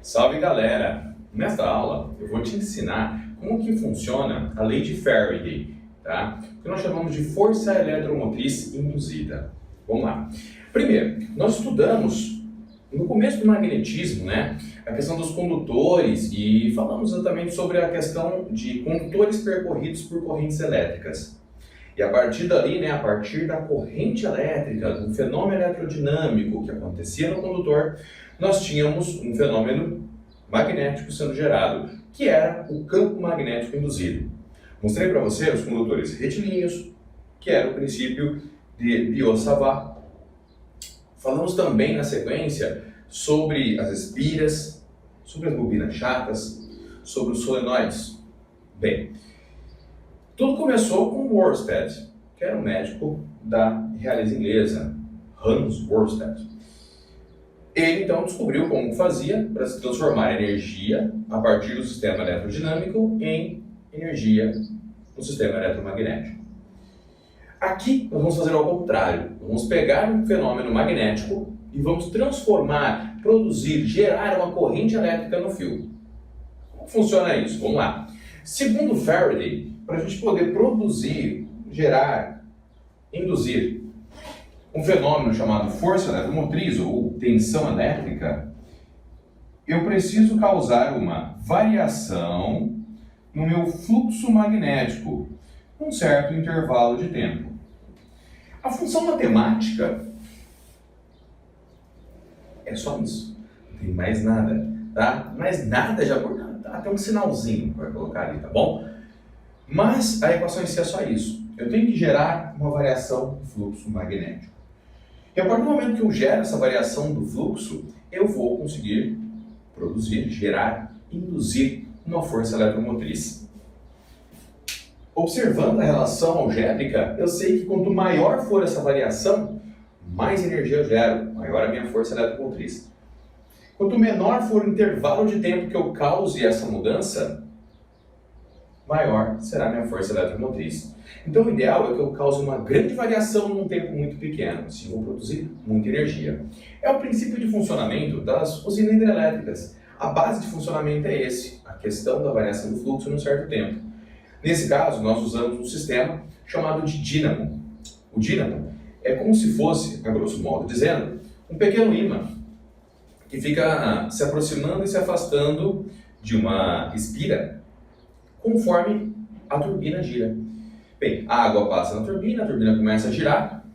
Salve galera! Nesta aula eu vou te ensinar como que funciona a lei de Faraday, tá? Que nós chamamos de força eletromotriz induzida. Vamos lá. Primeiro, nós estudamos no começo do magnetismo, né, a questão dos condutores e falamos exatamente sobre a questão de condutores percorridos por correntes elétricas. E a partir dali, né, a partir da corrente elétrica, do fenômeno eletrodinâmico que acontecia no condutor, nós tínhamos um fenômeno magnético sendo gerado, que era o campo magnético induzido. Mostrei para você os condutores retilíneos, que era o princípio de Biot-Savart. Falamos também na sequência sobre as espiras, sobre as bobinas chatas, sobre os solenoides. Bem, tudo começou com Oersted, que era um médico da realeza inglesa, Hans Oersted. Ele então descobriu como fazia para se transformar energia a partir do sistema eletrodinâmico em energia no sistema eletromagnético. Aqui nós vamos fazer ao contrário. Vamos pegar um fenômeno magnético e vamos transformar, produzir, gerar uma corrente elétrica no fio. Como funciona isso? Vamos lá. Segundo Faraday, para a gente poder produzir, gerar, induzir um fenômeno chamado força eletromotriz ou tensão elétrica, eu preciso causar uma variação no meu fluxo magnético, um certo intervalo de tempo. A função matemática é só isso, não tem mais nada, tá? Mais nada, já até um sinalzinho para colocar ali, tá bom? Mas a equação em si é só isso. Eu tenho que gerar uma variação do fluxo magnético. E a partir do momento que eu gero essa variação do fluxo, eu vou conseguir produzir, gerar, induzir uma força eletromotriz. Observando a relação algébrica, eu sei que quanto maior for essa variação, mais energia eu gero, maior a minha força eletromotriz. Quanto menor for o intervalo de tempo que eu cause essa mudança, maior será a minha força eletromotriz. Então o ideal é que eu cause uma grande variação num tempo muito pequeno, assim eu vou produzir muita energia. É o princípio de funcionamento das usinas hidrelétricas. A base de funcionamento é esse, a questão da variação do fluxo num certo tempo. Nesse caso, nós usamos um sistema chamado de dínamo. O dínamo é como se fosse, a grosso modo dizendo, um pequeno ímã que fica se aproximando e se afastando de uma espira conforme a turbina gira. Bem, a água passa na turbina, a turbina começa a girar,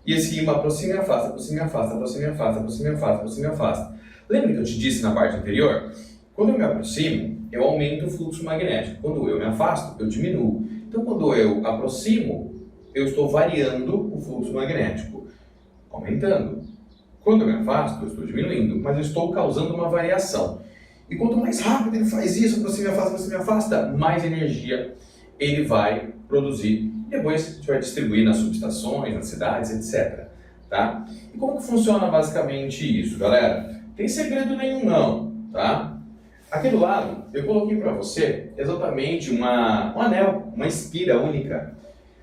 e esse ímã aproxima e afasta, aproxima e afasta, aproxima e afasta, aproxima e afasta, aproxima e afasta. Lembra que eu te disse na parte anterior? Quando eu me aproximo, eu aumento o fluxo magnético. Quando eu me afasto, eu diminuo. Então, quando eu aproximo, eu estou variando o fluxo magnético, aumentando. Quando eu me afasto, eu estou diminuindo, mas eu estou causando uma variação. E quanto mais rápido ele faz isso, aproxima e afasta, mais energia ele vai produzir. Depois a gente vai distribuir nas subestações, nas cidades, etc. Tá? E como que funciona basicamente isso, galera? Tem segredo nenhum não, tá? Aqui do lado eu coloquei para você exatamente um anel, uma espira única,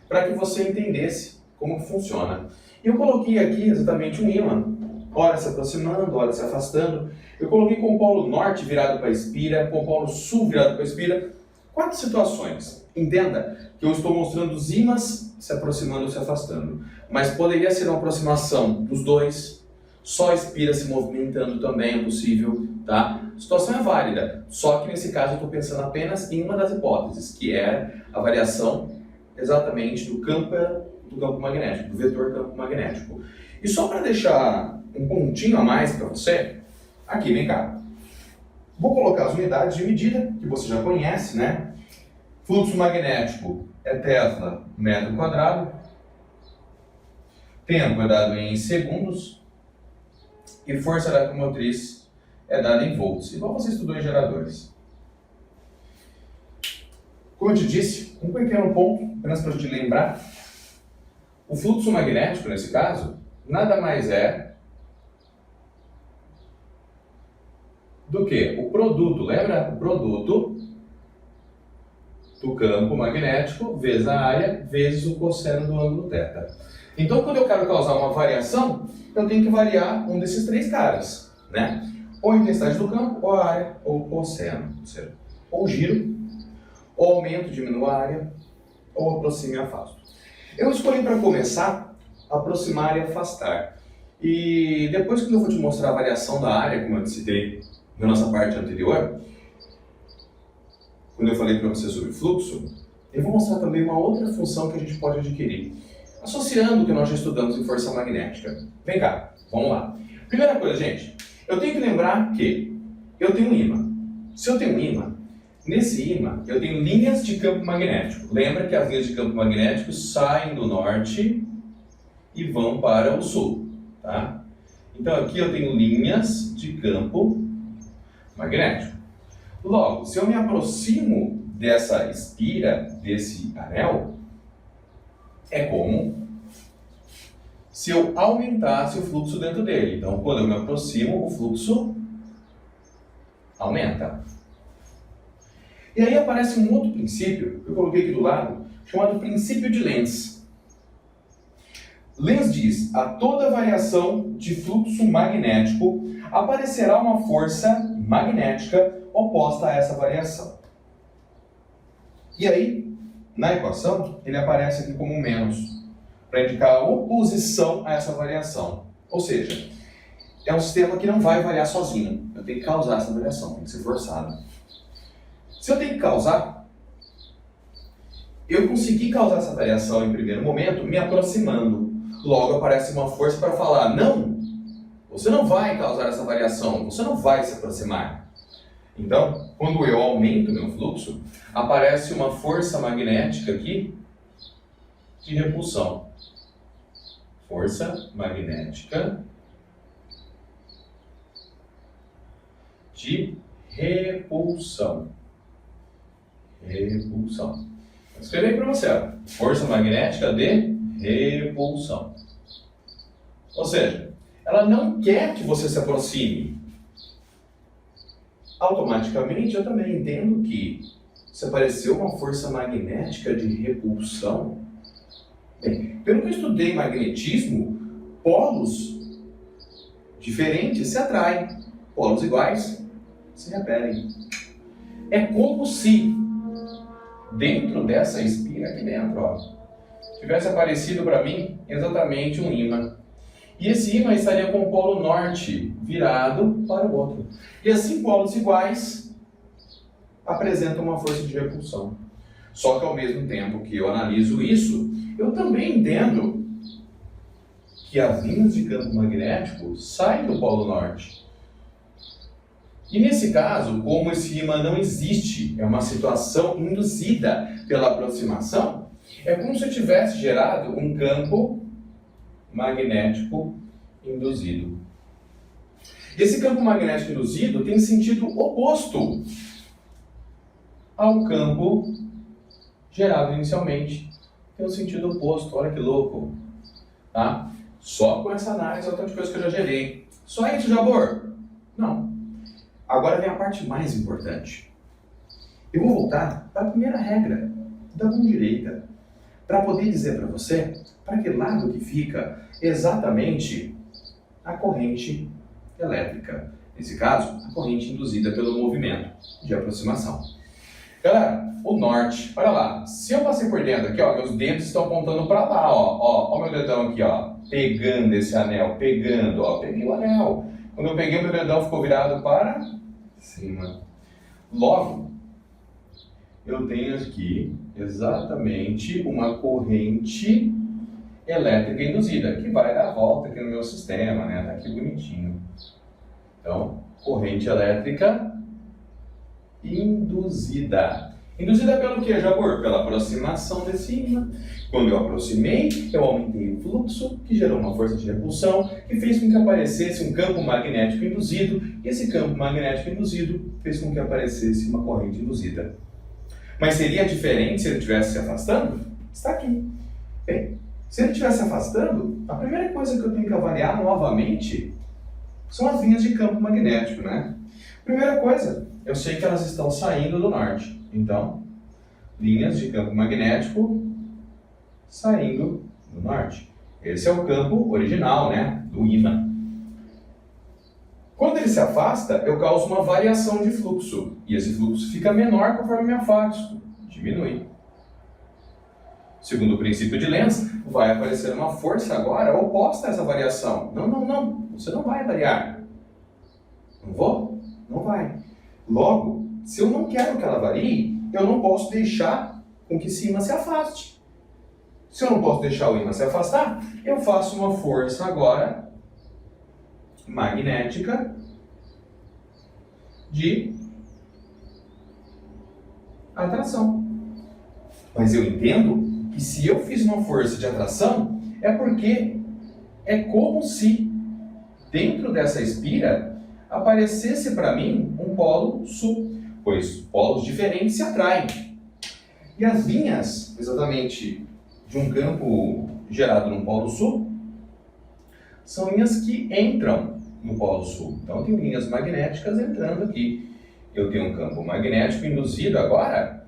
para que você entendesse como que funciona. E eu coloquei aqui exatamente um ímã, ora se aproximando, ora se afastando. Eu coloquei com o polo norte virado para a espira, com o polo sul virado para a espira. 4 situações. Entenda que eu estou mostrando os ímãs se aproximando ou se afastando. Mas poderia ser uma aproximação dos dois, só a espira se movimentando também é possível, tá? A situação é válida, só que nesse caso eu estou pensando apenas em uma das hipóteses, que é a variação exatamente do campo magnético, do vetor campo magnético. E só para deixar um pontinho a mais para você, aqui, vem cá. Vou colocar as unidades de medida, que você já conhece, né? Fluxo magnético é Tesla metro quadrado. Tempo é dado em segundos. E força eletromotriz é dada em volts, igual você estudou em geradores. Como eu te disse, um pequeno ponto, apenas para te lembrar. O fluxo magnético, nesse caso, nada mais é do que o produto, lembra? O produto do campo magnético vezes a área vezes o cosseno do ângulo θ. Então, quando eu quero causar uma variação, eu tenho que variar um desses três caras, né? ou a intensidade do campo, ou a área, ou o oceano. Ou seja, ou giro, ou aumento, diminuo a área, ou aproximo e afasto. Eu escolhi para começar, aproximar e afastar. E depois, quando eu vou te mostrar a variação da área, como eu citei na nossa parte anterior, quando eu falei para você sobre fluxo, eu vou mostrar também uma outra função que a gente pode adquirir, associando o que nós já estudamos em força magnética. Vem cá, vamos lá. Primeira coisa, gente, eu tenho que lembrar que eu tenho um ímã. Se eu tenho um ímã, nesse ímã eu tenho linhas de campo magnético. Lembra que as linhas de campo magnético saem do norte e vão para o sul, tá? Então aqui eu tenho linhas de campo magnético. Logo, se eu me aproximo dessa espira, desse anel, é como se eu aumentasse o fluxo dentro dele. Então, quando eu me aproximo, o fluxo aumenta. E aí aparece um outro princípio, que eu coloquei aqui do lado, chamado princípio de Lenz. Lenz diz: a toda variação de fluxo magnético aparecerá uma força magnética oposta a essa variação. E aí, na equação, ele aparece aqui como um menos, para indicar a oposição a essa variação. Ou seja, é um sistema que não vai variar sozinho. Eu tenho que causar essa variação, tem que ser forçado. Se eu tenho que causar, eu consegui causar essa variação em primeiro momento me aproximando. Logo aparece uma força para falar: não, você não vai causar essa variação, você não vai se aproximar. Então, quando eu aumento meu fluxo, aparece uma força magnética aqui de repulsão. Força magnética de repulsão. Repulsão. Vou escrever aí para você, ó. Força magnética de repulsão. Ou seja, ela não quer que você se aproxime. Automaticamente, eu também entendo que se apareceu uma força magnética de repulsão, bem, pelo que eu estudei em magnetismo, polos diferentes se atraem, polos iguais se repelem. É como se dentro dessa espira aqui dentro, ó, tivesse aparecido para mim exatamente um ímã. E esse ímã estaria com o polo norte virado para o outro. E assim, polos iguais apresentam uma força de repulsão. Só que ao mesmo tempo que eu analiso isso, eu também entendo que as linhas de campo magnético saem do polo norte. E nesse caso, como esse ímã não existe, é uma situação induzida pela aproximação, é como se eu tivesse gerado um campo magnético induzido. Esse campo magnético induzido tem sentido oposto ao campo gerado inicialmente. Tem um sentido oposto, olha que louco. Tá? Só com essa análise, olha tanta coisa que eu já gerei. Só isso, Jabor? Não. Agora vem a parte mais importante. Eu vou voltar para a primeira regra da mão direita, para poder dizer para você para que lado que fica exatamente a corrente elétrica. Nesse caso, a corrente induzida pelo movimento de aproximação. Galera, o norte, olha lá, se eu passei por dentro aqui, ó, meus dedos estão apontando para lá, ó, meu dedão aqui, ó, pegando esse anel, pegando, ó, peguei o anel. Quando eu peguei, meu dedão ficou virado para cima. Logo, eu tenho aqui exatamente uma corrente elétrica induzida, que vai dar a volta aqui no meu sistema, né? Tá aqui bonitinho. Então, corrente elétrica induzida. Induzida pelo que, Jabor? Pela aproximação desse ímã. Quando eu aproximei, eu aumentei o fluxo, que gerou uma força de repulsão, que fez com que aparecesse um campo magnético induzido, e esse campo magnético induzido fez com que aparecesse uma corrente induzida. Mas seria diferente se ele estivesse se afastando? Está aqui. Bem, se ele estiver se afastando, a primeira coisa que eu tenho que avaliar novamente são as linhas de campo magnético, né? Primeira coisa, eu sei que elas estão saindo do norte. Então, linhas de campo magnético saindo do norte. Esse é o campo original, né? Do ímã. Quando ele se afasta, eu causo uma variação de fluxo. E esse fluxo fica menor conforme me afasto. Diminui. Segundo o princípio de Lenz, vai aparecer uma força agora oposta a essa variação. Não. Você não vai variar. Não vou? Não vai. Logo, se eu não quero que ela varie, eu não posso deixar com que esse ímã se afaste. Se eu não posso deixar o ímã se afastar, eu faço uma força agora magnética de atração. Mas eu entendo que se eu fiz uma força de atração, é porque é como se dentro dessa espira aparecesse para mim um polo sul, pois polos diferentes se atraem. E as linhas, exatamente de um campo gerado no polo sul, são linhas que entram no polo sul. Então eu tenho linhas magnéticas entrando aqui. Eu tenho um campo magnético induzido agora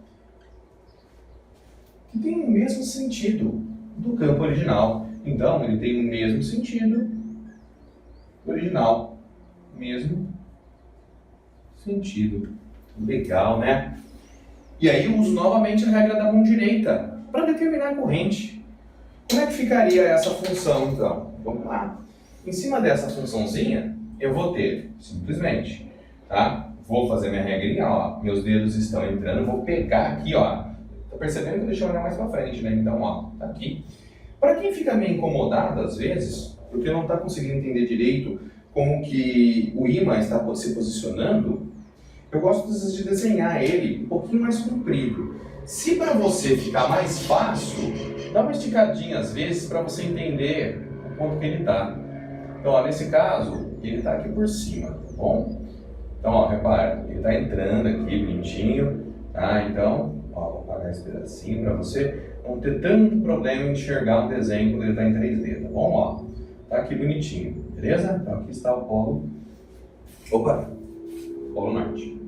que tem o mesmo sentido do campo original. Então ele tem o mesmo sentido original. Mesmo sentido. Legal, né? E aí eu uso novamente a regra da mão direita para determinar a corrente. Como é que ficaria essa função, então? Vamos lá. Em cima dessa funçãozinha, eu vou ter, simplesmente, tá? Vou fazer minha regrinha, ó. Meus dedos estão entrando, vou pegar aqui, ó. Tá percebendo que eu deixei olhar mais pra frente, né? Então, ó, tá aqui. Para quem fica meio incomodado, às vezes, porque não está conseguindo entender direito como que o ímã está se posicionando, eu gosto, às vezes, de desenhar ele um pouquinho mais comprido. Se para você ficar mais fácil, dá uma esticadinha, às vezes, para você entender o ponto que ele está. Então, ó, nesse caso, ele está aqui por cima, tá bom? Então, ó, repara, ele está entrando aqui bonitinho, tá? Então, ó, vou apagar esse pedacinho para você não ter tanto problema em enxergar um desenho quando ele está em 3D, tá bom? Ó, tá aqui bonitinho, beleza? Então, aqui está o polo, polo norte.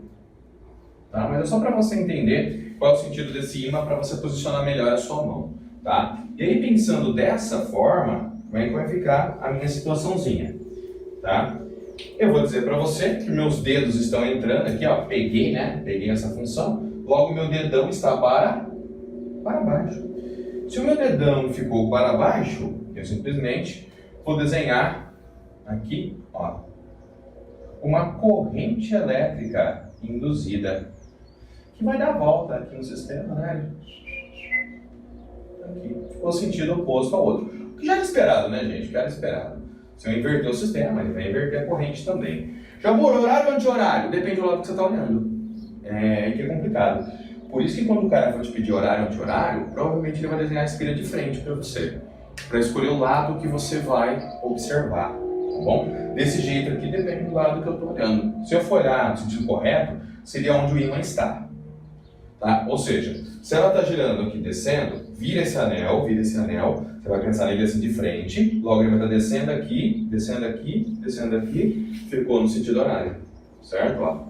Tá? Mas é só para você entender qual é o sentido desse ímã para você posicionar melhor a sua mão, tá? E aí, pensando dessa forma, como é que vai ficar a minha situaçãozinha, tá? Eu vou dizer para você que meus dedos estão entrando aqui, ó, peguei, né? Peguei essa função, logo meu dedão está para baixo. Se o meu dedão ficou para baixo, eu simplesmente vou desenhar aqui, ó, uma corrente elétrica induzida, que vai dar a volta aqui no sistema, né? Aqui, ficou sentido oposto ao outro. O que já era esperado, né, gente? O que era esperado. Se eu inverter o sistema, ele vai inverter a corrente também. Já o horário ou anti-horário? Depende do lado que você está olhando. É que é complicado. Por isso que quando o cara for te pedir horário ou anti-horário, provavelmente ele vai desenhar a espira de frente para você. Para escolher o lado que você vai observar, tá bom? Desse jeito aqui depende do lado que eu estou olhando. Se eu for olhar no sentido correto, seria onde o ímã está. Tá? Ou seja, se ela está girando aqui, descendo, vira esse anel, você vai pensar nele assim de frente, logo ele vai estar descendo aqui, ficou no sentido horário, certo? Ó,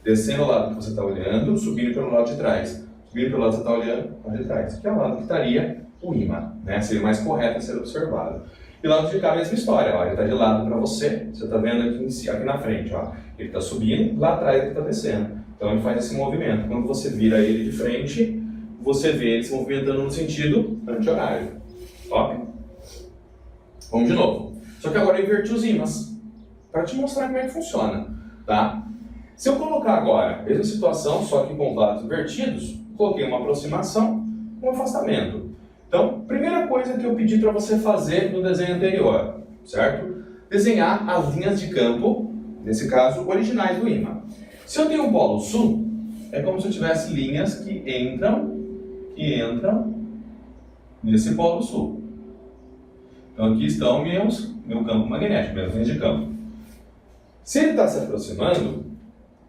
descendo o lado que você está olhando, subindo pelo lado de trás. Subindo pelo lado que você está olhando, lado de trás, que é o lado que estaria o ímã, né? Seria mais correto a ser observado. E lado de cá, a mesma história, ó, ele está de lado para você está vendo aqui na frente, ó, ele está subindo, lá atrás ele está descendo. Então ele faz esse movimento. Quando você vira ele de frente, você vê ele se movimentando no sentido anti-horário. Top? Vamos de novo. Só que agora eu inverti os ímãs para te mostrar como é que funciona, tá? Se eu colocar agora a mesma situação, só que com lados invertidos, coloquei uma aproximação, um afastamento. Então, primeira coisa que eu pedi para você fazer no desenho anterior, certo? Desenhar as linhas de campo, nesse caso, originais do ímã. Se eu tenho um polo sul, é como se eu tivesse linhas que entram nesse polo sul. Então aqui estão meu campo magnético, minhas linhas de campo. Se ele está se aproximando,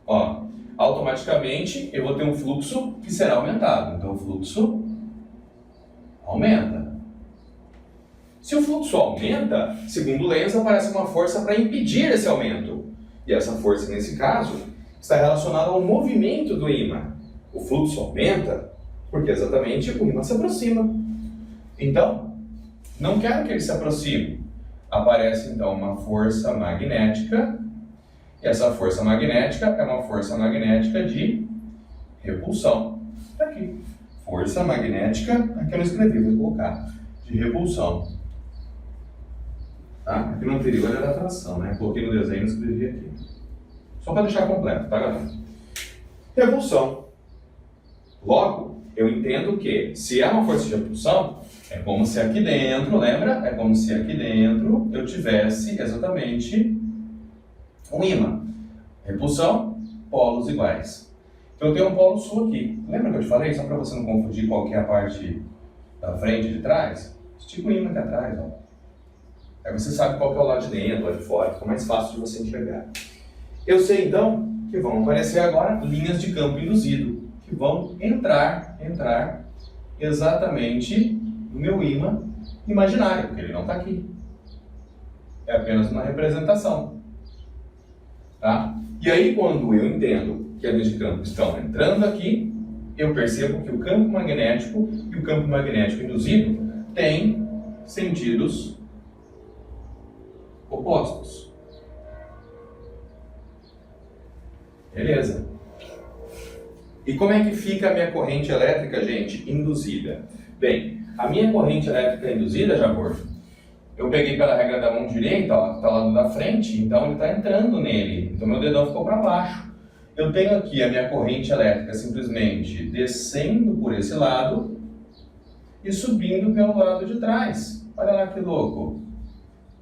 ó, automaticamente eu vou ter um fluxo que será aumentado. Então o fluxo aumenta. Se o fluxo aumenta, segundo Lenz, aparece uma força para impedir esse aumento. E essa força, nesse caso, está relacionado ao movimento do ímã. O fluxo aumenta porque exatamente o ímã se aproxima. Então, não quero que ele se aproxime. Aparece então uma força magnética E essa força magnética é uma força magnética de repulsão. Está aqui. Força magnética, aqui eu não escrevi, vou colocar, de repulsão. Tá? Aqui no anterior era atração, né? Coloquei no desenho e escrevi aqui. Só para deixar completo, tá, galera? Repulsão. Logo, eu entendo que se é uma força de repulsão, é como se aqui dentro, lembra? É como se aqui dentro eu tivesse exatamente um ímã. Repulsão, polos iguais. Então eu tenho um polo sul aqui. Lembra que eu te falei? Só para você não confundir qual que é a parte da frente e de trás. Estica o ímã aqui atrás, ó. Aí você sabe qual que é o lado de dentro, o lado de fora. Fica mais fácil de você enxergar. Eu sei então que vão aparecer agora linhas de campo induzido, que vão entrar exatamente no meu ímã imaginário, porque ele não está aqui. É apenas uma representação. Tá? E aí, quando eu entendo que as linhas de campo estão entrando aqui, eu percebo que o campo magnético e o campo magnético induzido têm sentidos opostos. Beleza. E como é que fica a minha corrente elétrica, gente, induzida? Bem, a minha corrente elétrica induzida, Jabor, eu peguei pela regra da mão direita, ó, que está lá do da frente, então ele está entrando nele. Então meu dedão ficou para baixo. Eu tenho aqui a minha corrente elétrica simplesmente descendo por esse lado e subindo pelo lado de trás. Olha lá que louco.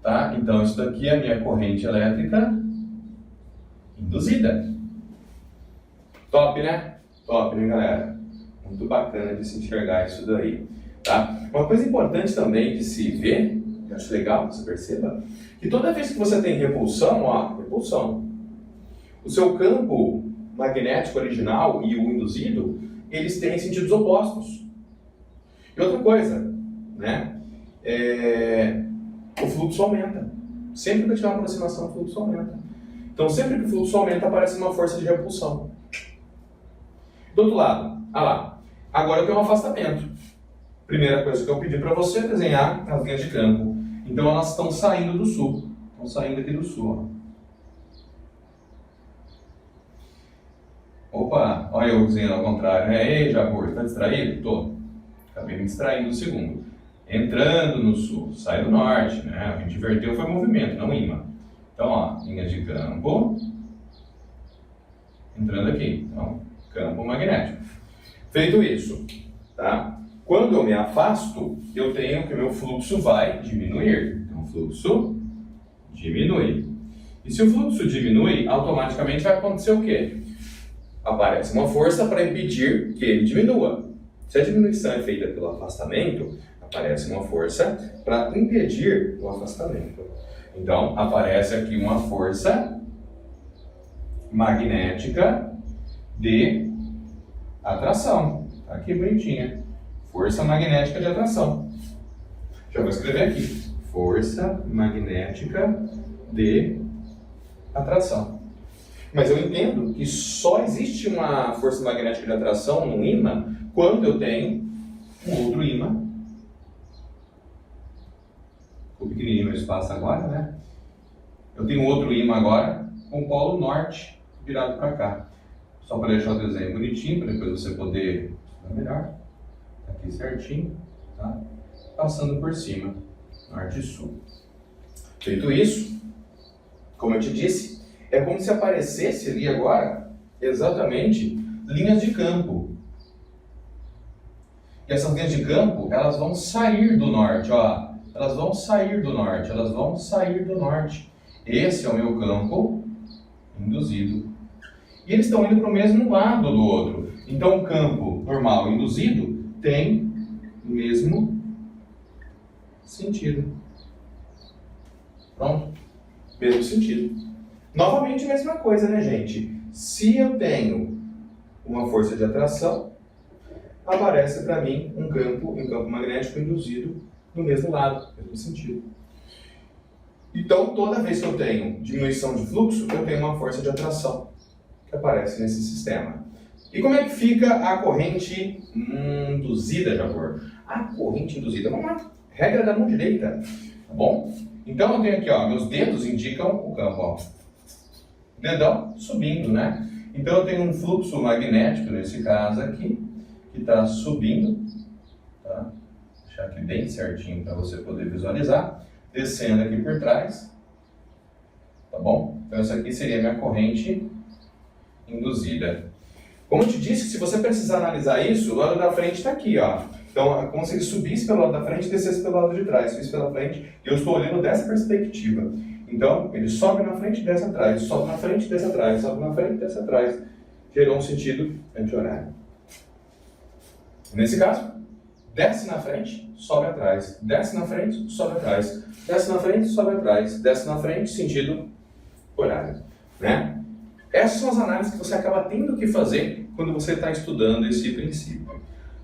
Tá? Então isso daqui é a minha corrente elétrica induzida. Top, né? Top, né, galera? Muito bacana de se enxergar isso daí. Tá? Uma coisa importante também de se ver, eu acho legal que você perceba, que toda vez que você tem repulsão, ó, repulsão, o seu campo magnético original e o induzido, eles têm sentidos opostos. E outra coisa, né? O fluxo aumenta. Sempre que eu tiver uma aproximação, o fluxo aumenta. Então, sempre que o fluxo aumenta, aparece uma força de repulsão. Do outro lado, ah lá, agora eu tenho um afastamento. Primeira coisa que eu pedi para você é desenhar as linhas de campo. Então, elas estão saindo do sul. Estão saindo aqui do sul, ó. Opa, olha eu desenhando ao contrário, né? Ei, Jabor, tá distraído? Tô. Acabei me distraindo no segundo. Entrando no sul, sai do norte, né? A gente inverteu, foi movimento, não ímã. Então, ó, linhas de campo. Entrando aqui, então, campo magnético. Feito isso, tá? Quando eu me afasto, eu tenho que o meu fluxo vai diminuir. Então, o fluxo diminui. E se o fluxo diminui, automaticamente vai acontecer o quê? Aparece uma força para impedir que ele diminua. Se a diminuição é feita pelo afastamento, aparece uma força para impedir o afastamento. Então, aparece aqui uma força magnética de atração. Tá aqui bonitinha. Força magnética de atração. Já vou escrever aqui. Força magnética de atração. Mas eu entendo que só existe uma força magnética de atração num ímã quando eu tenho um outro ímã. Ficou pequenininho meu espaço agora, né? Eu tenho outro ímã agora com o polo norte virado para cá. Só para deixar o desenho bonitinho, para depois você poder estudar melhor. Tá aqui certinho, tá? Passando por cima, norte e sul. Feito isso, como eu te disse, é como se aparecesse ali agora, exatamente, linhas de campo. E essas linhas de campo, elas vão sair do norte, ó. Elas vão sair do norte, elas vão sair do norte. Esse é o meu campo induzido. E eles estão indo para o mesmo lado do outro. Então, o campo normal induzido tem o mesmo sentido. Pronto? Mesmo sentido. Novamente, a mesma coisa, né, gente? Se eu tenho uma força de atração, aparece para mim um campo magnético induzido no mesmo lado, no mesmo sentido. Então, toda vez que eu tenho diminuição de fluxo, eu tenho uma força de atração que aparece nesse sistema. E como é que fica a corrente induzida, Jabor? A corrente induzida, vamos lá, regra da mão direita, tá bom? Então, eu tenho aqui, ó, meus dedos indicam o campo, ó. dedão subindo, né? Então eu tenho um fluxo magnético, nesse caso aqui, que está subindo, tá? Vou deixar aqui bem certinho para você poder visualizar, descendo aqui por trás, tá bom? Então essa aqui seria a minha corrente induzida. Como eu te disse, se você precisar analisar isso, o lado da frente está aqui, ó. Então é como se ele subisse pelo lado da frente e descesse pelo lado de trás, subisse pela frente, e eu estou olhando dessa perspectiva. Então, ele sobe na frente e desce atrás, sobe na frente e desce atrás, sobe na frente e desce atrás. Gerou um sentido anti-horário. Nesse caso, desce na frente, sobe atrás, desce na frente, sobe atrás, desce na frente, sobe atrás, desce na frente, sentido horário, né? Essas são as análises que você acaba tendo que fazer quando você está estudando esse princípio.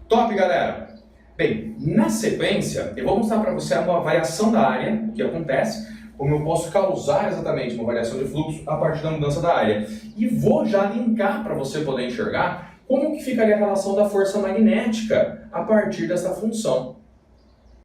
Top, galera! Bem, na sequência, eu vou mostrar para você uma variação da área que acontece, como eu posso causar exatamente uma variação de fluxo a partir da mudança da área. E vou já linkar para você poder enxergar como que ficaria a relação da força magnética a partir dessa função.